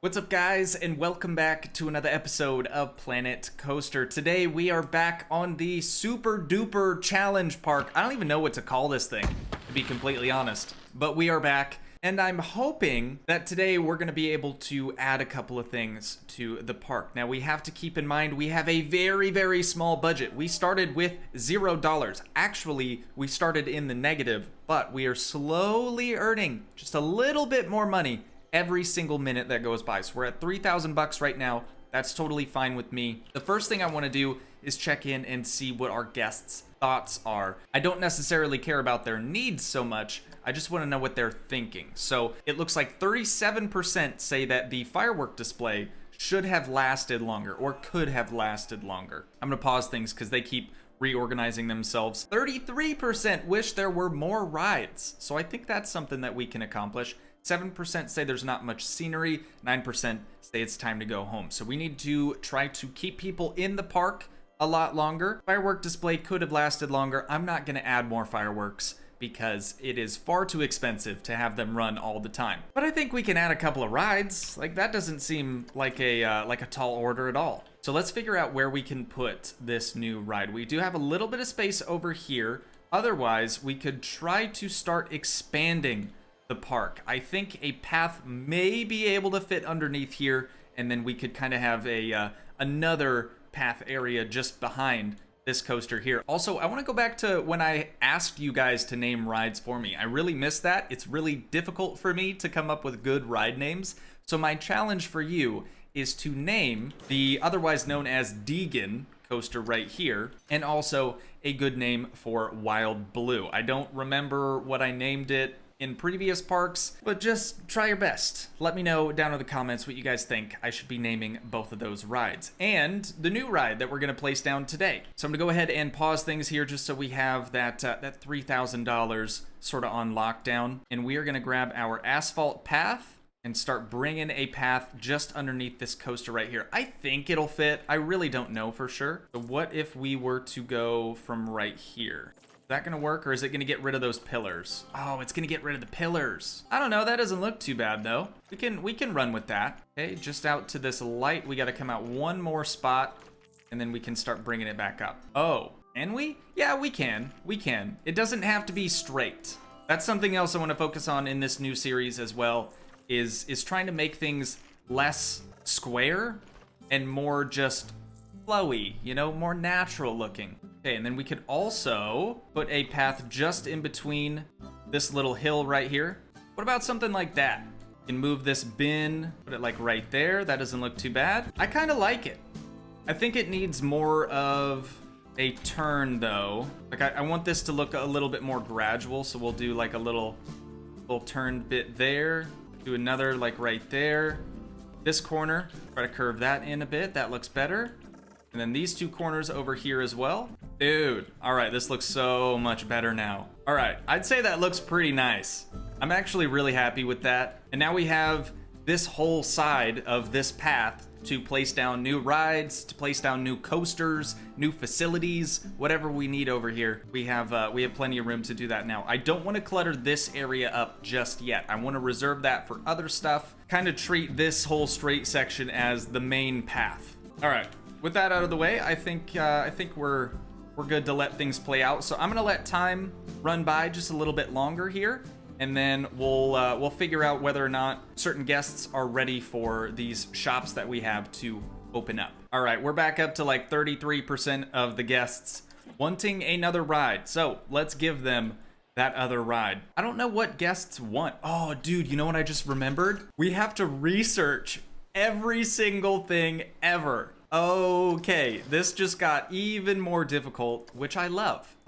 What's up, guys, and welcome back to another episode of Planet Coaster. Today we are back on the super duper challenge park. I don't even know what to call this thing, to be completely honest, but we are back, and I'm hoping that today we're going to be able to add a couple of things to the park. Now, we have to keep in mind we have a very small budget. We started with $0. Actually, we started in the negative, but we are slowly earning just a little bit more money every single minute that goes by. So we're at 3,000 bucks right now. That's totally fine with me. The first thing I want to do is check in and see what our guests' thoughts are. I don't necessarily care about their needs so much. I just want to know what they're thinking. So it looks like 37% say that the firework display should have lasted longer or could have lasted longer. I'm going to pause things because they keep reorganizing themselves. 33% wish there were more rides. So I think that's something that we can accomplish. 7% say there's not much scenery, 9% say it's time to go home. So we need to try to keep people in the park a lot longer. Firework display could have lasted longer. I'm not going to add more fireworks because it is far too expensive to have them run all the time. But I think we can add a couple of rides. Like, that doesn't seem like a tall order at all. So let's figure out where we can put this new ride. We do have a little bit of space over here. Otherwise, we could try to start expanding the park. I think a path may be able to fit underneath here, and then we could kind of have a another path area just behind this coaster here. Also, I want to go back to when I asked you guys to name rides for me. I really missed that. It's really difficult for me to come up with good ride names. So my challenge for you is to name the otherwise known as Deegan coaster right here, and also a good name for Wild Blue. I don't remember what I named it in previous parks, but just try your best. Let me know down in the comments what you guys think I should be naming both of those rides. And the new ride that we're gonna place down today. So I'm gonna go ahead and pause things here just so we have that $3,000 sort of on lockdown. And we are gonna grab our asphalt path and start bringing a path just underneath this coaster right here. I think it'll fit. I really don't know for sure. But what if we were to go from right here? Is that gonna work, or is it gonna get rid of those pillars? Oh, it's gonna get rid of the pillars. I don't know, that doesn't look too bad though. We can run with that. Okay, just out to this light, we gotta come out one more spot, and then we can start bringing it back up. Oh, can we? Yeah, we can. It doesn't have to be straight. That's something else I wanna focus on in this new series as well, is trying to make things less square and more just flowy, you know, more natural looking. Okay, and then we could also put a path just in between this little hill right here. What about something like that? You can move this bin, put it like right there. That doesn't look too bad. I kind of like it. I think it needs more of a turn though. Like I want this to look a little bit more gradual, so we'll do like a little turn bit there. Do another like right there. This corner, try to curve that in a bit. That looks better. And then these two corners over here as well. Dude, all right, this looks so much better now. All right, I'd say that looks pretty nice. I'm actually really happy with that. And now we have this whole side of this path to place down new rides, to place down new coasters, new facilities, whatever we need over here. We have plenty of room to do that now. I don't want to clutter this area up just yet. I want to reserve that for other stuff. Kind of treat this whole straight section as the main path. All right. With that out of the way, I think we're good to let things play out. So I'm gonna let time run by just a little bit longer here, and then we'll figure out whether or not certain guests are ready for these shops that we have to open up. All right, we're back up to like 33% of the guests wanting another ride. So let's give them that other ride. I don't know what guests want. Oh, dude, you know what I just remembered? We have to research every single thing ever. Okay, this just got even more difficult, which I love.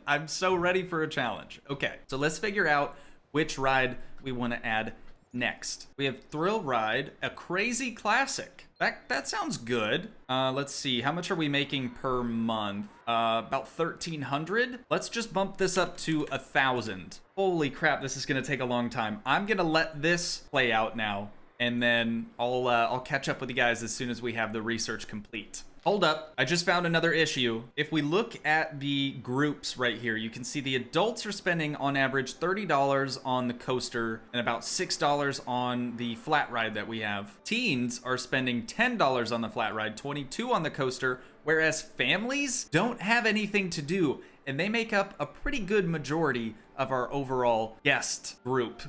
I'm so ready for a challenge. Okay, so let's figure out which ride we want to add next. We have Thrill Ride, a crazy classic. That sounds good. Let's see, how much are we making per month? About 1,300. Let's just bump this up to 1,000. Holy crap, this is gonna take a long time. I'm gonna let this play out now, and then I'll catch up with you guys as soon as we have the research complete. Hold up, I just found another issue. If we look at the groups right here, you can see the adults are spending on average $30 on the coaster and about $6 on the flat ride that we have. Teens are spending $10 on the flat ride, $22 on the coaster, whereas families don't have anything to do, and they make up a pretty good majority of our overall guest group.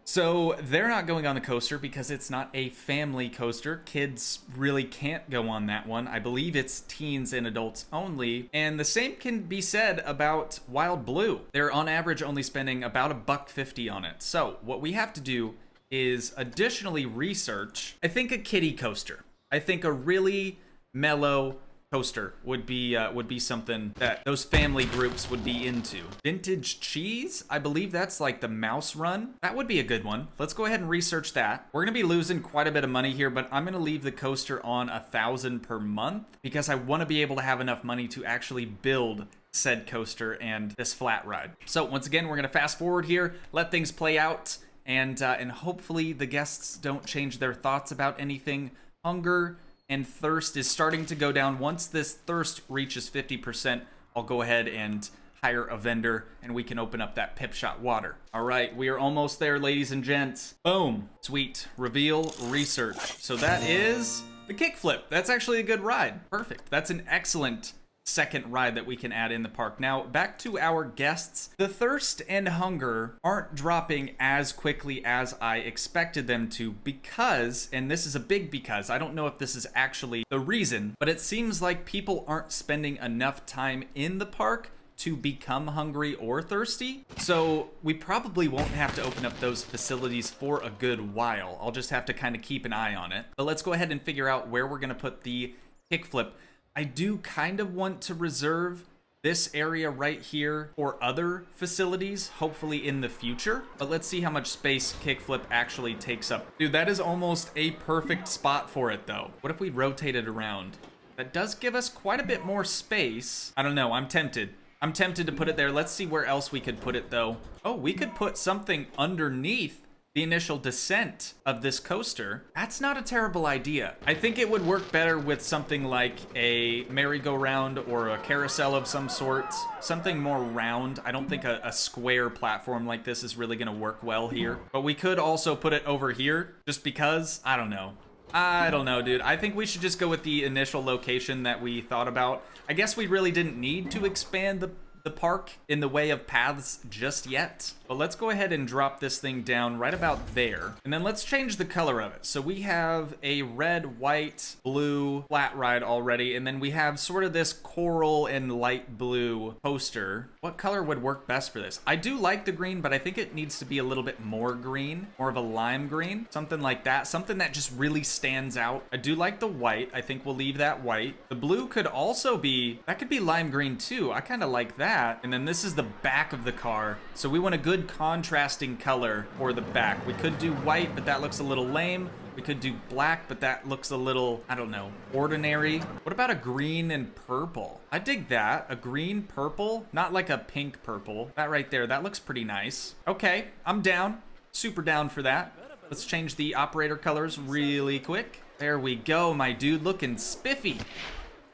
So they're not going on the coaster because it's not a family coaster. Kids really can't go on that one. I believe it's teens and adults only. And the same can be said about Wild Blue. They're on average only spending about $1.50 on it. So what we have to do is additionally research, I think, a kiddie coaster. I think a really mellow coaster would be something that those family groups would be into. Vintage cheese, I believe that's like the mouse run. That would be a good one. Let's go ahead and research that. We're gonna be losing quite a bit of money here, but I'm gonna leave the coaster on 1,000 per month because I want to be able to have enough money to actually build said coaster and this flat ride. So once again, we're gonna fast forward here, let things play out, and hopefully the guests don't change their thoughts about anything. Hunger and thirst is starting to go down. Once this thirst reaches 50%, I'll go ahead and hire a vendor and we can open up that pip shot water. All right, we are almost there, ladies and gents. Boom, sweet, reveal, research. So that is the kickflip. That's actually a good ride. Perfect, that's an excellent second ride that we can add in the park. Now, back to our guests. The thirst and hunger aren't dropping as quickly as I expected them to because, and this is a big because, I don't know if this is actually the reason, but it seems like people aren't spending enough time in the park to become hungry or thirsty. So we probably won't have to open up those facilities for a good while. I'll just have to kind of keep an eye on it. But let's go ahead and figure out where we're gonna put the kickflip. I do kind of want to reserve this area right here for other facilities, hopefully in the future. But let's see how much space kickflip actually takes up. Dude, that is almost a perfect spot for it though. What if we rotate it around? That does give us quite a bit more space. I don't know, I'm tempted. I'm tempted to put it there. Let's see where else we could put it though. Oh, we could put something underneath the initial descent of this coaster. That's not a terrible idea. I think it would work better with something like a merry-go-round or a carousel of some sort, something more round. I don't think a square platform like this is really gonna work well here. But we could also put it over here just because, I don't know. I don't know, dude. I think we should just go with the initial location that we thought about. I guess we really didn't need to expand the park in the way of paths just yet. But let's go ahead and drop this thing down right about there. And then let's change the color of it. So we have a red, white, blue flat ride already. And then we have sort of this coral and light blue poster. What color would work best for this? I do like the green, but I think it needs to be a little bit more green, more of a lime green, something like that. Something that just really stands out. I do like the white. I think we'll leave that white. The blue could also be, that could be lime green too. I kind of like that. And then this is the back of the car. So we want a good contrasting color for the back. We could do white, but that looks a little lame. We could do black, but that looks a little, I don't know, ordinary. What about a green and purple? I dig that. A green purple, not like a pink purple. That right there, that looks pretty nice. Okay, I'm down. Super down for that. Let's change the operator colors really quick. There we go, my dude, looking spiffy.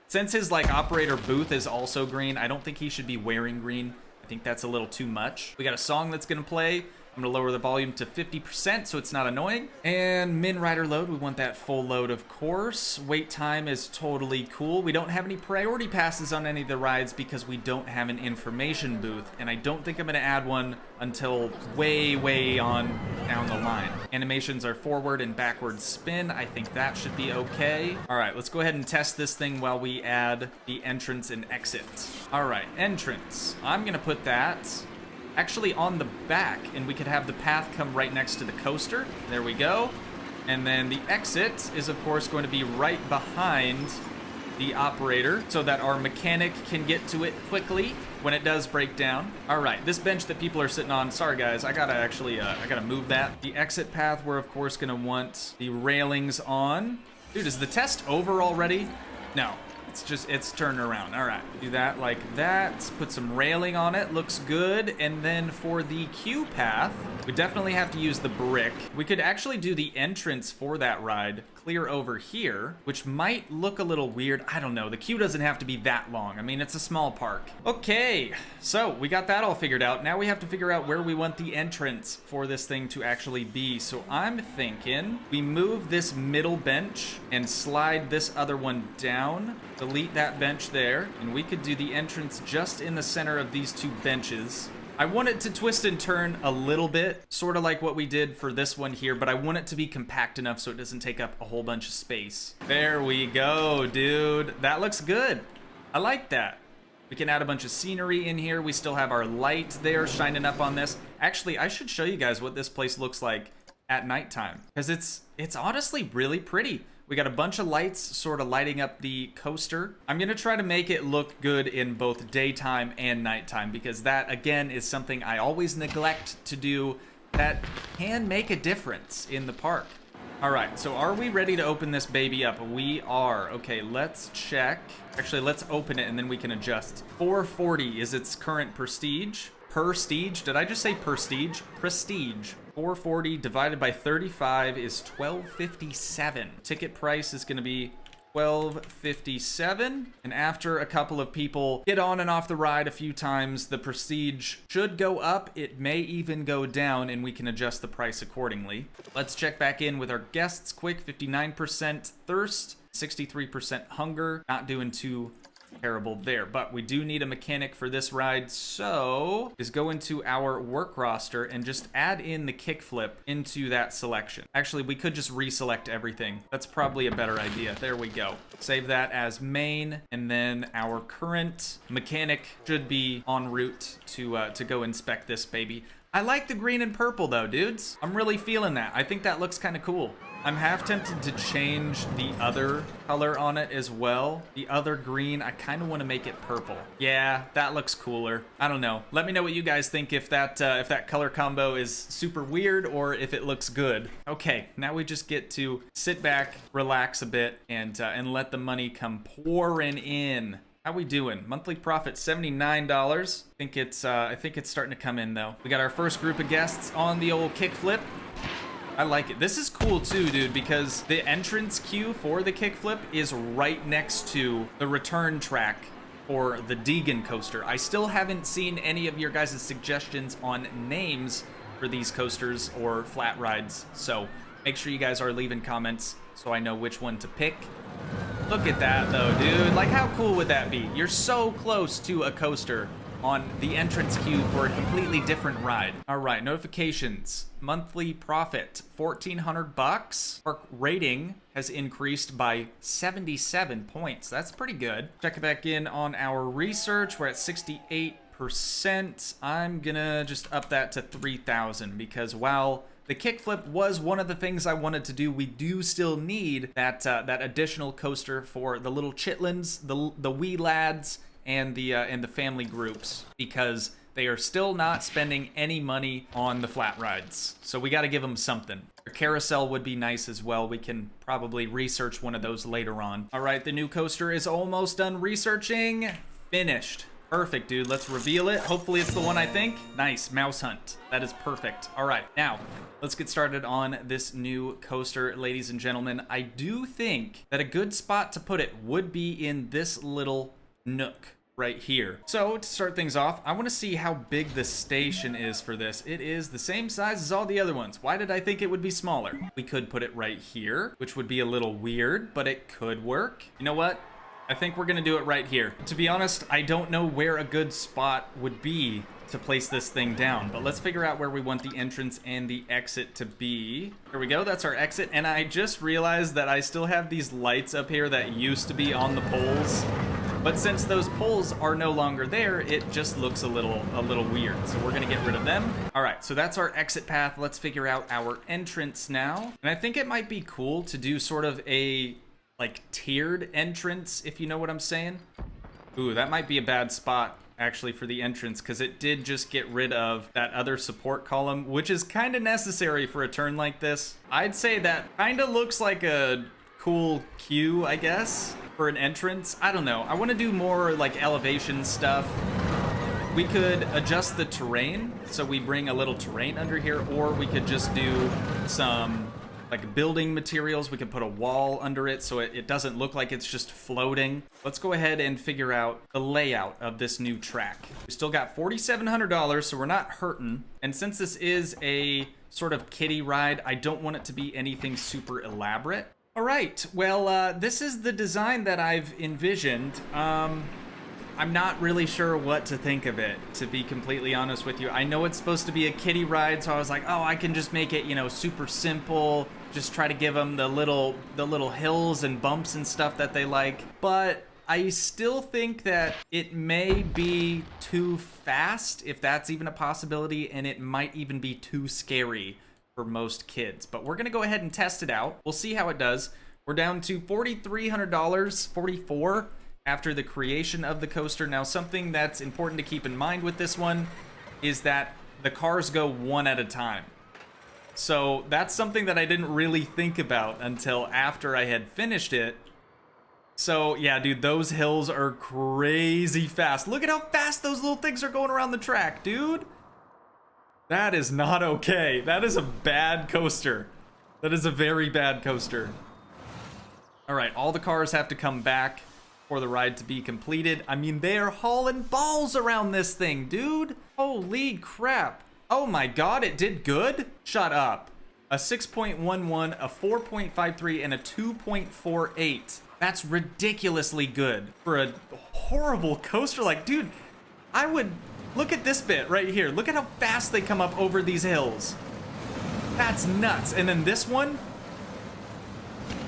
Since his like operator booth is also green, I don't think he should be wearing green. I think that's a little too much. We got a song that's gonna play. I'm gonna lower the volume to 50% so it's not annoying. And min rider load, we want that full load of course. Wait time is totally cool. We don't have any priority passes on any of the rides because we don't have an information booth. And I don't think I'm gonna add one until way on down the line. Animations are forward and backward spin. I think that should be okay. All right, let's go ahead and test this thing while we add the entrance and exit. All right, entrance. I'm gonna put that actually on the back, and we could have the path come right next to the coaster. There we go. And then the exit is of course going to be right behind the operator so that our mechanic can get to it quickly when it does break down. All right, this bench that people are sitting on, sorry guys, I gotta actually, I gotta move that. The exit path, we're of course gonna want the railings on. Dude, is the test over already? No, it's turning around. All right, do that like that. Put some railing on it, looks good. And then for the queue path, we definitely have to use the brick. We could actually do the entrance for that ride clear over here, which might look a little weird. I don't know, the queue doesn't have to be that long. I mean, it's a small park. Okay, so we got that all figured out. Now we have to figure out where we want the entrance for this thing to actually be. So I'm thinking we move this middle bench and slide this other one down, delete that bench there, and we could do the entrance just in the center of these two benches. I want it to twist and turn a little bit, sort of like what we did for this one here, but I want it to be compact enough so it doesn't take up a whole bunch of space. There we go, dude. That looks good. I like that. We can add a bunch of scenery in here. We still have our light there shining up on this. Actually, I should show you guys what this place looks like at nighttime, because it's honestly really pretty. We got a bunch of lights sort of lighting up the coaster. I'm gonna try to make it look good in both daytime and nighttime, because that, again, is something I always neglect to do that can make a difference in the park. All right, so are we ready to open this baby up? We are. Okay, let's check. Actually, let's open it and then we can adjust. 440 is its current prestige. Prestige? Did I just say prestige? Prestige. 440 divided by 35 is 1257. Ticket price is going to be 1257. And after a couple of people get on and off the ride a few times, the prestige should go up. It may even go down, and we can adjust the price accordingly. Let's check back in with our guests quick. 59% thirst, 63% hunger. Not doing too terrible there, but we do need a mechanic for this ride, so just go into our work roster and just add in the kickflip into that selection. Actually, we could just reselect everything. That's probably a better idea. There we go. Save that as main, and then our current mechanic should be en route to go inspect this baby. I like the green and purple though, dudes. I'm really feeling that. I think that looks kind of cool. I'm half tempted to change the other color on it as well. The other green, I kind of want to make it purple. Yeah, that looks cooler. I don't know. Let me know what you guys think, if that color combo is super weird or if it looks good. Okay, now we just get to sit back, relax a bit, and let the money come pouring in. How we doing? Monthly profit $79. I think it's starting to come in though. We got our first group of guests on the old kickflip. I like it. This is cool too, dude, because the entrance queue for the kickflip is right next to the return track for the Deegan coaster. I still haven't seen any of your guys' suggestions on names for these coasters or flat rides, so make sure you guys are leaving comments so I know which one to pick. Look at that though, dude. Like, how cool would that be? You're so close to a coaster on the entrance queue for a completely different ride. All right, notifications. Monthly profit, 1,400 bucks. Park rating has increased by 77 points. That's pretty good. Check it back in on our research. We're at 68%. I'm gonna just up that to 3,000 because while the kickflip was one of the things I wanted to do, we do still need that additional coaster for the little chitlins, the wee lads, and the family groups, because they are still not spending any money on the flat rides. So we got to give them something. A carousel would be nice as well. We can probably research one of those later on. All right, the new coaster is almost done researching. Finished. Perfect, dude. Let's reveal it. Hopefully it's the one I think. Nice, mouse hunt. That is perfect. All right, now let's get started on this new coaster, ladies and gentlemen. I do think that a good spot to put it would be in this little nook right here. So to start things off, I want to see how big the station is for this. It is the same size as all the other ones. Why did I think it would be smaller? We could put it right here, which would be a little weird, but it could work. You know what? I think we're gonna do it right here. To be honest, I don't know where a good spot would be to place this thing down, but let's figure out where we want the entrance and the exit to be. Here we go, that's our exit, and I just realized that I still have these lights up here that used to be on the poles. But since those poles are no longer there, it just looks a little weird. So we're gonna get rid of them. All right, so that's our exit path. Let's figure out our entrance now. And I think it might be cool to do sort of a like tiered entrance, if you know what I'm saying. Ooh, that might be a bad spot actually for the entrance, because it did just get rid of that other support column, which is kind of necessary for a turn like this. I'd say that kind of looks like a cool queue, I guess. for an entrance. I don't know. I want to do more like elevation stuff. We could adjust the terrain, so we bring a little terrain under here, or we could just do some like building materials. We could put a wall under it so it doesn't look like it's just floating. Let's go ahead and figure out the layout of this new track. We still got $4,700, so we're not hurting. And since this is a sort of kiddie ride, I don't want it to be anything super elaborate. All right, well, this is the design that I've envisioned. I'm not really sure what to think of it, to be completely honest with you. I know it's supposed to be a kiddie ride, so I was like, oh, I can just make it, you know, super simple. Just try to give them the little hills and bumps and stuff that they like. But I still think that it may be too fast, if that's even a possibility, and it might even be too scary for most kids. But we're gonna go ahead and test it out. We'll see how it does. We're down to $4,300, $44. After the creation of the coaster. Now, something that's important to keep in mind with this one is that the cars go one at a time. So that's something that I didn't really think about until after I had finished it. So yeah, dude, those hills are crazy fast. Look at how fast those little things are going around the track, dude. That is not okay. That is a bad coaster. That is a very bad coaster. All right, all the cars have to come back for the ride to be completed. I mean, they are hauling balls around this thing, dude. Holy crap. Oh my god, it did good? Shut up. A 6.11, a 4.53, and a 2.48. That's ridiculously good for a horrible coaster. Like, dude, I would... Look at this bit right here. Look at how fast they come up over these hills. That's nuts. And then this one,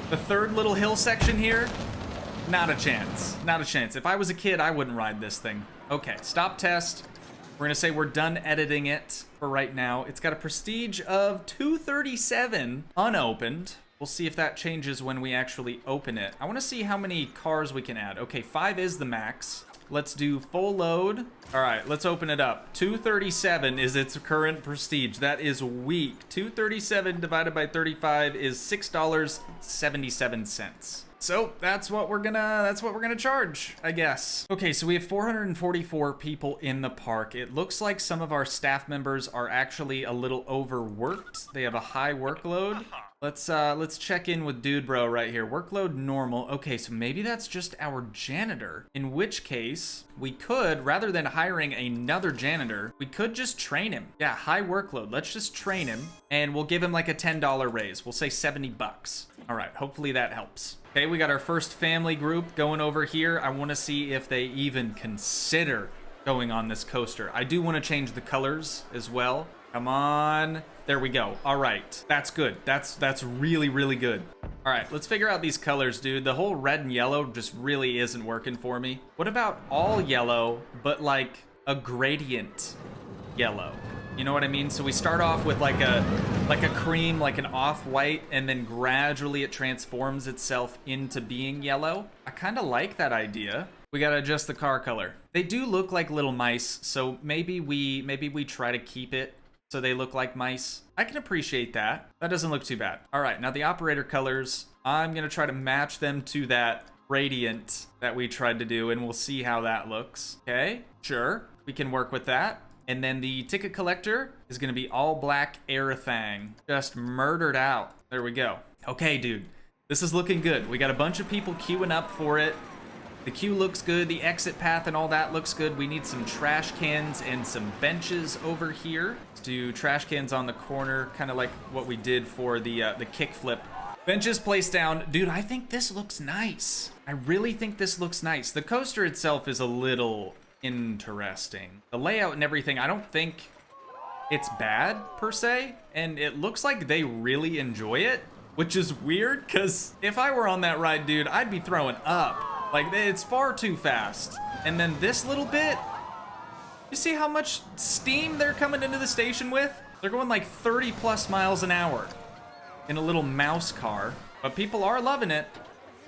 the third little hill section here, not a chance. Not a chance. If I was a kid, I wouldn't ride this thing. Okay, stop test. We're gonna say we're done editing it for right now. It's got a prestige of 237 unopened. We'll see if that changes when we actually open it. I wanna see how many cars we can add. Okay, 5 is the max. Let's do full load. All right, let's open it up. 237 is its current prestige. That is weak. 237 divided by 35 is $6.77. So that's what we're gonna charge, I guess. Okay, so we have 444 people in the park. It looks like some of our staff members are actually a little overworked. They have a high workload. Let's check in with Dude Bro right here. Workload normal. Okay, so maybe that's just our janitor. In which case, we could, rather than hiring another janitor, we could just train him. Yeah, high workload. Let's just train him, and we'll give him like a $10 raise. We'll say 70 bucks. All right, hopefully that helps. Okay, we got our first family group going over here. I want to see if they even consider going on this coaster. I do want to change the colors as well. Come on. There we go. All right. That's good. That's really, really good. All right, let's figure out these colors, dude. The whole red and yellow just really isn't working for me. What about all yellow, but like a gradient yellow? You know what I mean? So we start off with like a cream, like an off-white, and then gradually it transforms itself into being yellow. I kind of like that idea. We gotta adjust the car color. They do look like little mice, so maybe we try to keep it so they look like mice. I can appreciate that. That doesn't look too bad. All right, now the operator colors, I'm gonna try to match them to that gradient that we tried to do, and we'll see how that looks. Okay, sure, we can work with that. And then the ticket collector is gonna be all black Aerithang. Just murdered out. There we go. Okay, dude, this is looking good. We got a bunch of people queuing up for it. The queue looks good, the exit path and all that looks good. We need some trash cans and some benches over here. Let's do trash cans on the corner, kind of like what we did for the kickflip. Benches placed down. Dude, I think this looks nice. I really think this looks nice. The coaster itself is a little interesting. The layout and everything, I don't think it's bad per se, and it looks like they really enjoy it, which is weird, because if I were on that ride, dude, I'd be throwing up. Like, it's far too fast. And then this little bit, you see how much steam they're coming into the station with? They're going like 30 plus miles an hour in a little mouse car, but people are loving it.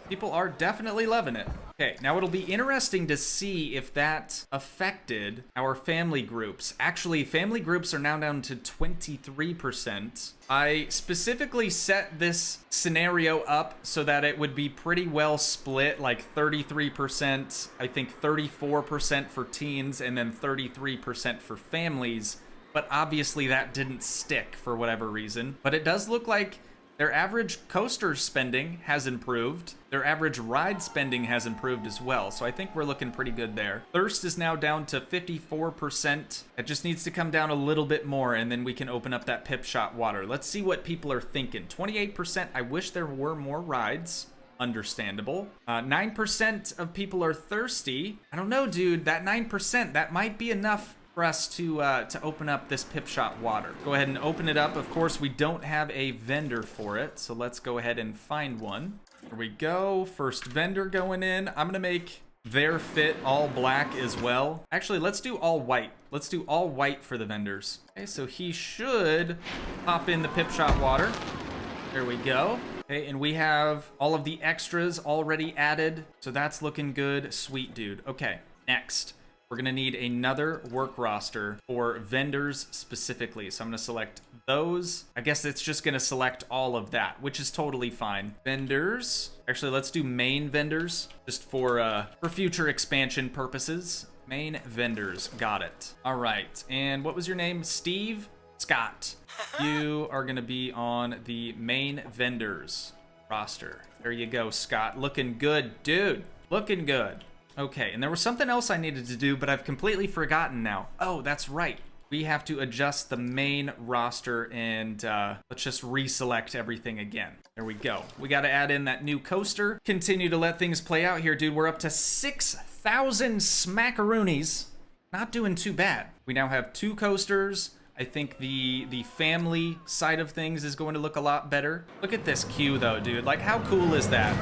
People are definitely loving it. Okay, now it'll be interesting to see if that affected our family groups. Actually, family groups are now down to 23%. I specifically set this scenario up so that it would be pretty well split, like 33%, I think 34% for teens, and then 33% for families. But obviously that didn't stick for whatever reason. But it does look like their average coaster spending has improved. Their average ride spending has improved as well. So I think we're looking pretty good there. Thirst is now down to 54%. It just needs to come down a little bit more and then we can open up that pip shot water. Let's see what people are thinking. 28%, I wish there were more rides. Understandable. 9% of people are thirsty. I don't know, dude. That 9%, that might be enough for us to open up this pip shot water. Go ahead and open it up. Of course, we don't have a vendor for it, so let's go ahead and find one. Here we go. First vendor going in. I'm gonna make their fit all black as well. Actually, let's do all white. Let's do all white for the vendors. Okay, so he should pop in the pip shot water. There we go. Okay, and we have all of the extras already added, so that's looking good. Sweet, dude. Okay, next. We're gonna need another work roster for vendors specifically. So I'm gonna select those. I guess it's just gonna select all of that, which is totally fine. Vendors. Actually, let's do main vendors just for future expansion purposes. Main vendors, got it. All right, and what was your name? Steve? Scott. You are gonna be on the main vendors roster. There you go, Scott. Looking good, dude. Looking good. Okay, and there was something else I needed to do, but I've completely forgotten now. Oh, that's right. We have to adjust the main roster and let's just reselect everything again. There we go. We got to add in that new coaster. Continue to let things play out here, dude. We're up to 6,000 smackaroonies. Not doing too bad. We now have 2 coasters. I think the family side of things is going to look a lot better. Look at this queue though, dude. Like, how cool is that?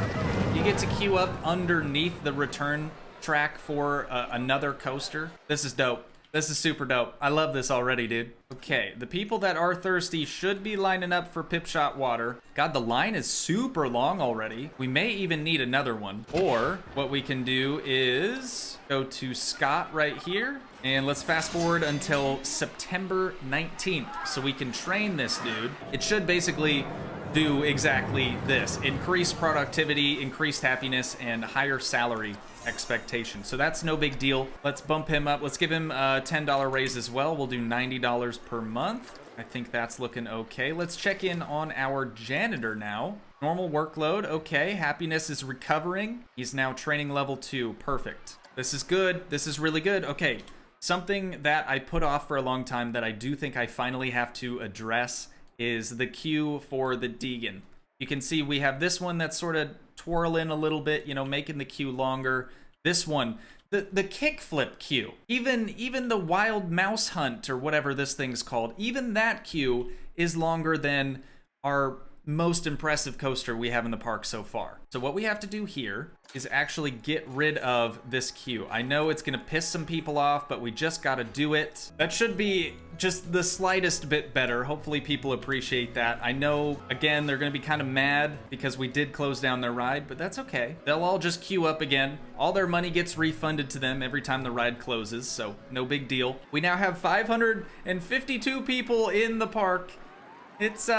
You get to queue up underneath the return track for another coaster. This is dope. This is super dope. I love this already, dude. Okay, the people that are thirsty should be lining up for pip shot water. God, the line is super long already. We may even need another one. Or what we can do is go to Scott right here. And let's fast forward until September 19th so we can train this dude. It should basically do exactly this. Increase productivity, increased happiness, and higher salary expectation. So that's no big deal. Let's bump him up. Let's give him a $10 raise as well. We'll do $90 per month. I think that's looking okay. Let's check in on our janitor now. Normal workload, okay. Happiness is recovering. He's now training level 2. Perfect. This is good. This is really good. Okay. Something that I put off for a long time that I do think I finally have to address is the queue for the Deegan. You can see we have this one that's sort of twirling a little bit, you know, making the queue longer. This one, the kickflip queue, even the wild mouse hunt or whatever this thing's called, even that queue is longer than our most impressive coaster we have in the park so far. So what we have to do here is actually get rid of this queue. I know it's gonna piss some people off, but we just gotta do it. That should be just the slightest bit better. Hopefully people appreciate that. I know, again, they're gonna be kind of mad because we did close down their ride, but that's okay. They'll all just queue up again. All their money gets refunded to them every time the ride closes, so no big deal. We now have 552 people in the park. It's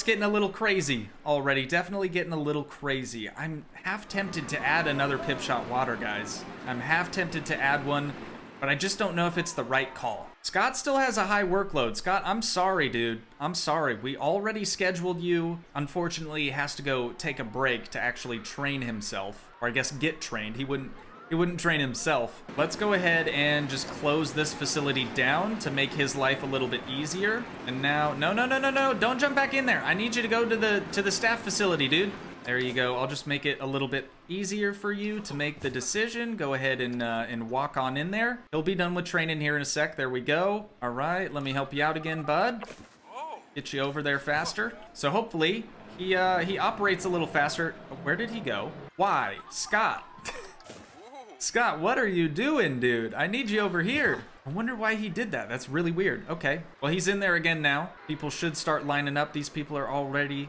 getting a little crazy already. Definitely getting a little crazy. I'm half tempted to add another pip shot water, guys. I'm half tempted to add one, but I just don't know if it's the right call. Scott still has a high workload. Scott, I'm sorry, dude. I'm sorry. We already scheduled you. Unfortunately, he has to go take a break to actually train himself, or I guess get trained. He wouldn't train himself. Let's go ahead and just close this facility down to make his life a little bit easier. And now, no, don't jump back in there. I need you to go to the staff facility, dude. There you go. I'll just make it a little bit easier for you to make the decision. Go ahead and walk on in there. He'll be done with training here in a sec. There we go. All right, let me help you out again, bud. Get you over there faster. So hopefully he operates a little faster. Where did he go? Why? Scott. Scott, what are you doing, dude? I need you over here. I wonder why he did that. That's really weird. Okay. Well, he's in there again now. People should start lining up. These people are already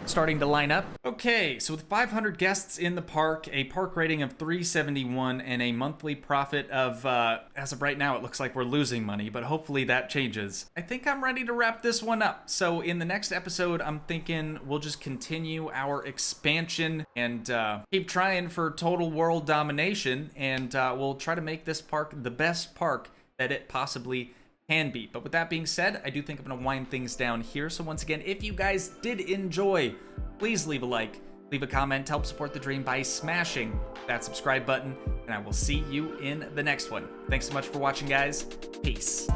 starting to line up. Okay, so with 500 guests in the park, a park rating of 371, and a monthly profit of, as of right now, it looks like we're losing money, but hopefully that changes. I think I'm ready to wrap this one up. So in the next episode, I'm thinking we'll just continue our expansion and keep trying for total world domination, and we'll try to make this park the best park that it possibly can be. But with that being said, I do think I'm going to wind things down here. So once again, if you guys did enjoy, please leave a like, leave a comment, help support the dream by smashing that subscribe button, and I will see you in the next one. Thanks so much for watching, guys. Peace.